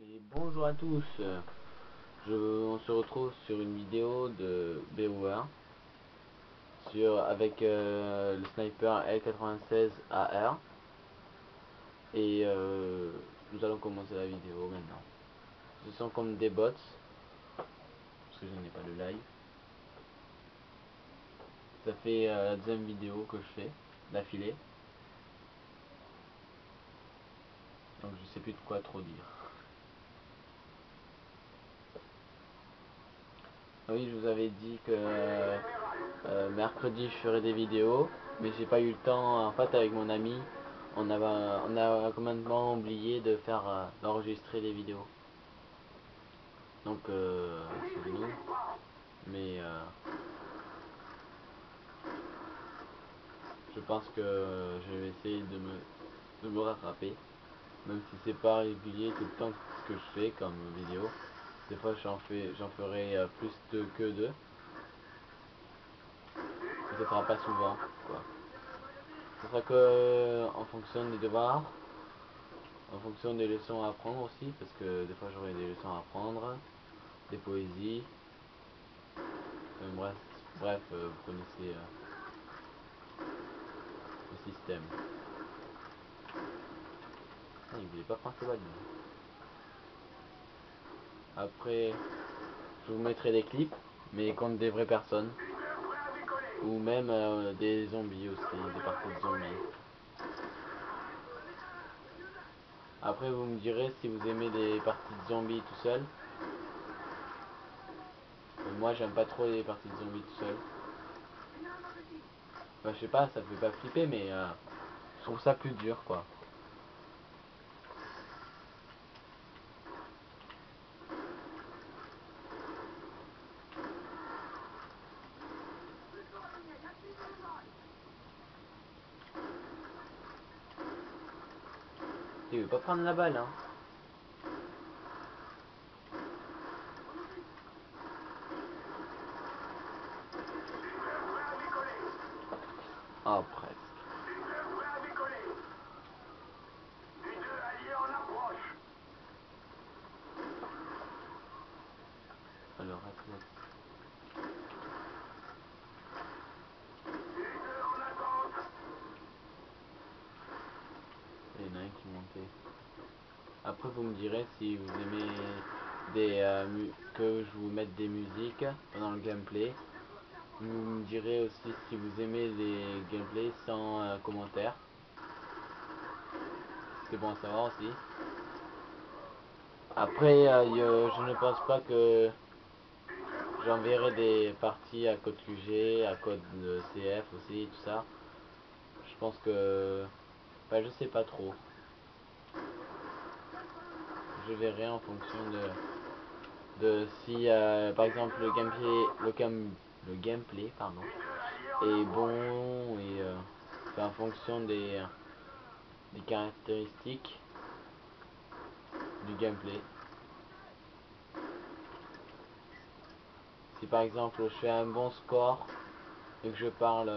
Et bonjour à tous, on se retrouve sur une vidéo de BO1 avec le sniper L96AR et nous allons commencer la vidéo maintenant. Ce sont comme des bots parce que je n'ai pas de live. Ça fait la deuxième vidéo que je fais d'affilée, donc je sais plus de quoi trop dire. Oui, je vous avais dit que mercredi je ferai des vidéos, mais j'ai pas eu le temps. En fait, avec mon ami, on a complètement oublié de faire d'enregistrer des vidéos. Donc c'est de nous, mais je pense que je vais essayer de me rattraper, même si c'est pas régulier tout le temps ce que je fais comme vidéo. Des fois j'en ferai que deux. Mais ce sera pas souvent, quoi. Ce sera que en fonction des devoirs, en fonction des leçons à apprendre aussi, parce que des fois j'aurai des leçons à apprendre, des poésies, bref, vous connaissez le système. Ah, il voulait pas prendre ce ballon. Après, je vous mettrai des clips, mais contre des vraies personnes, ou même des zombies aussi, des parties de zombies. Après, vous me direz si vous aimez des parties de zombies tout seul. Moi, j'aime pas trop les parties de zombies tout seul. Enfin, je sais pas, ça me fait pas flipper, mais je trouve ça plus dur, quoi. Tu veux pas prendre la balle, hein? Ah, presque. Alors, attends. Il y en a un qui montait. Après, vous me direz si vous aimez que je vous mette des musiques pendant le gameplay. Vous me direz aussi si vous aimez les gameplays sans commentaires. C'est bon à savoir aussi. Après, je ne pense pas que j'enverrai des parties à code QG, à code CF aussi, tout ça. Je pense que... Enfin, je sais pas trop. Je verrai en fonction de si, par exemple, le gameplay pardon, est bon et c'est en fonction des caractéristiques du gameplay. Si par exemple je fais un bon score et que je parle,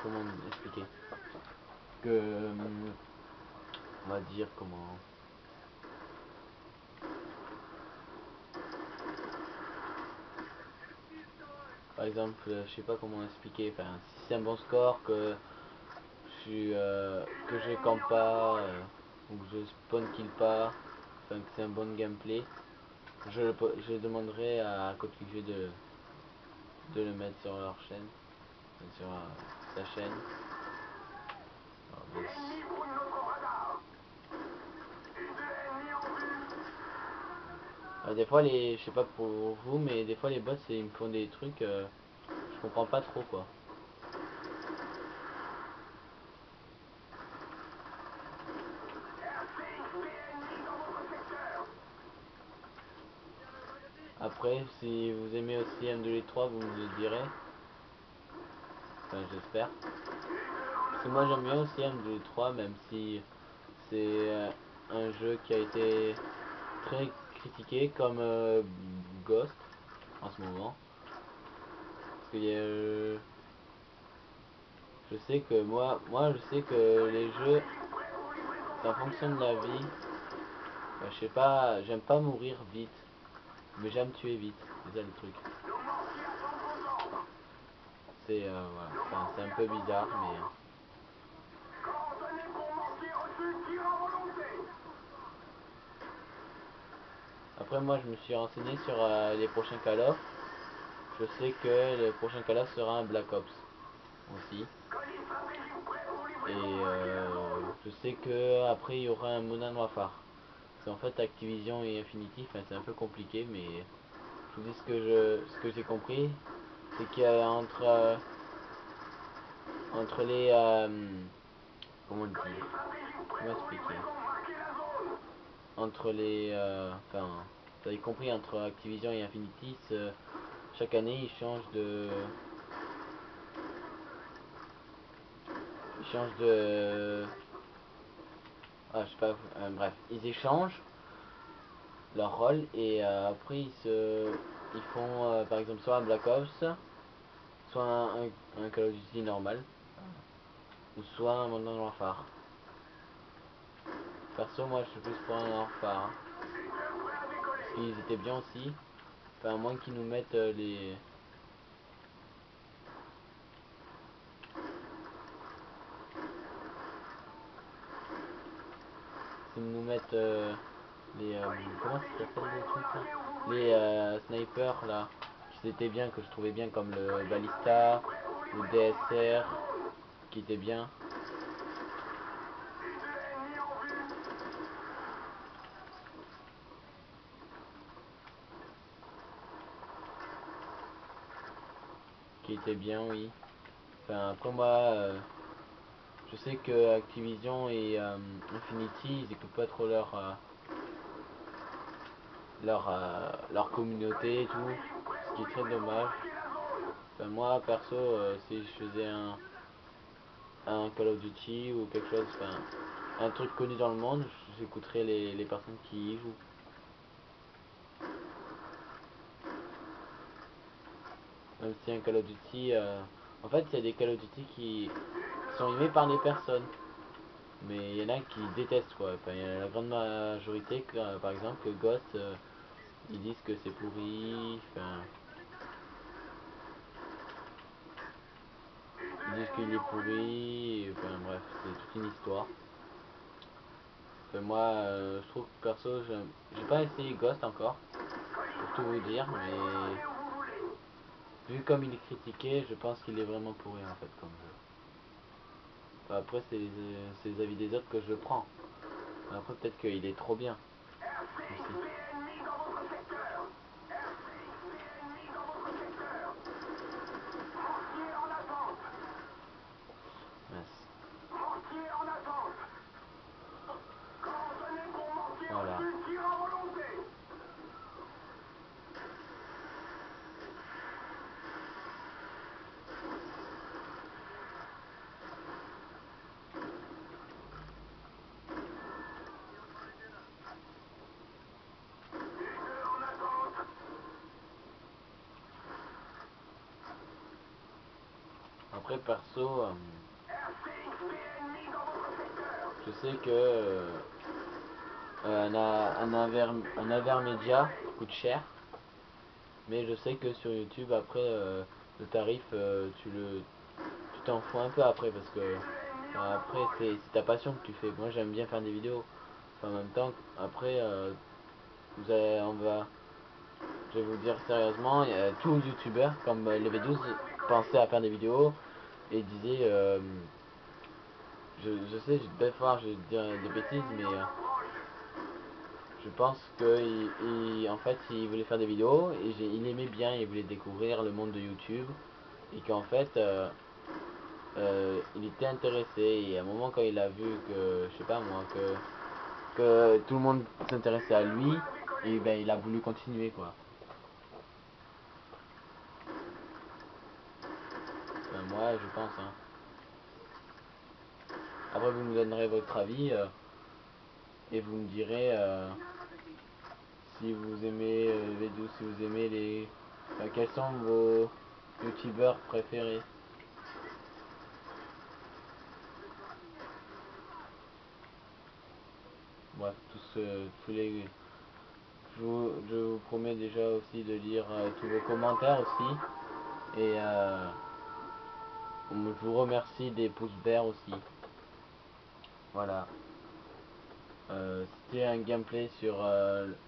comment expliquer, que on va dire comment, par exemple, je sais pas comment expliquer, enfin si c'est un bon score, que je campe pas ou que je spawn kill pas, enfin que c'est un bon gameplay, je demanderai à CodeQG de le mettre sur leur chaîne, sur sa chaîne. Alors, des fois je sais pas pour vous, mais des fois les bots ils me font des trucs, je comprends pas trop quoi. Après, si vous aimez aussi M2E3, vous me le direz. Enfin, j'espère. Parce que moi j'aime bien aussi M2E3, même si c'est un jeu qui a été très critiqué comme Ghost en ce moment. Parce que je sais que moi je sais que les jeux, c'est en fonction de la vie. Bah, je sais pas, j'aime pas mourir vite, mais j'aime tuer vite, c'est ça le truc. C'est voilà, enfin, c'est un peu bizarre, mais après moi je me suis renseigné sur les prochains Call of. Je sais que le prochain Call of sera un Black Ops aussi. Et je sais que après il y aura un Modern Warfare. C'est en fait Activision et Infinity, enfin c'est un peu compliqué, mais je vous dis ce que j'ai compris, c'est qu'il y a entre les comment dire, comment expliquer, entre les enfin vous avez compris, entre Activision et Infinity, chaque année ils changent de ah, je sais pas, bref, ils échangent leur rôle et après ils font par exemple soit un Black Ops, soit un Call of Duty normal, ou soit un Modern Warfare. Perso, moi je suis plus pour un Warfare, hein. Parce qu'ils étaient bien aussi. Enfin, à moins qu'ils nous mettent s'ils nous mettent les. Comment ça s'appelle les trucs là? Les snipers là. Qui étaient bien, que je trouvais bien, comme le Ballista, le DSR, qui était bien. Qui était bien, oui. Enfin, après moi, je sais que Activision et Infinity, ils écoutent pas trop leur communauté et tout, ce qui est très dommage. Enfin, moi, perso, si je faisais un Call of Duty ou quelque chose, enfin, un truc connu dans le monde, j'écouterais les personnes qui y jouent. Même si un Call of Duty, en fait, il y a des Call of Duty qui sont aimés par des personnes. Mais il y en a qui détestent quoi. Enfin, il y a la grande majorité, que, par exemple, Ghost, ils disent que c'est pourri. Enfin, ils disent qu'il est pourri. Enfin, bref, c'est toute une histoire. Enfin, moi, je trouve que perso, j'ai pas essayé Ghost encore, pour tout vous dire, mais vu comme il est critiqué, je pense qu'il est vraiment pourri en fait comme jeu. Enfin, après, c'est les avis des autres que je prends. Après, peut-être qu'il est trop bien aussi. Mince. Voilà. Après, perso, je sais que un Avermedia coûte cher, mais je sais que sur YouTube, après, le tarif, tu t'en fous un peu après, parce que après, c'est ta passion que tu fais. Moi, j'aime bien faire des vidéos. Enfin, en même temps, après, je vais vous dire sérieusement, il y a tout YouTuber comme les V12 pensait à faire des vidéos et disait, je sais, des fois je vais dire des bêtises, mais je pense que en fait il voulait faire des vidéos et il aimait bien, il voulait découvrir le monde de YouTube et qu'en fait il était intéressé et à un moment quand il a vu que, je sais pas moi, que tout le monde s'intéressait à lui, et ben il a voulu continuer quoi. Enfin, moi je pense, hein. Après vous me donnerez votre avis et vous me direz si vous aimez V12, si vous aimez quels sont vos youtubeurs préférés. bref, tous les... Je vous promets déjà aussi de lire tous vos commentaires aussi. Et je vous remercie des pouces verts aussi. Voilà. C'était un gameplay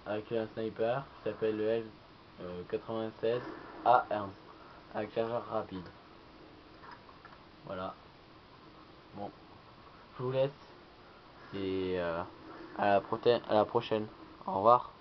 avec un sniper qui s'appelle le L96A1 avec chargeur rapide. Voilà. Bon, je vous laisse et à la prochaine. Au revoir.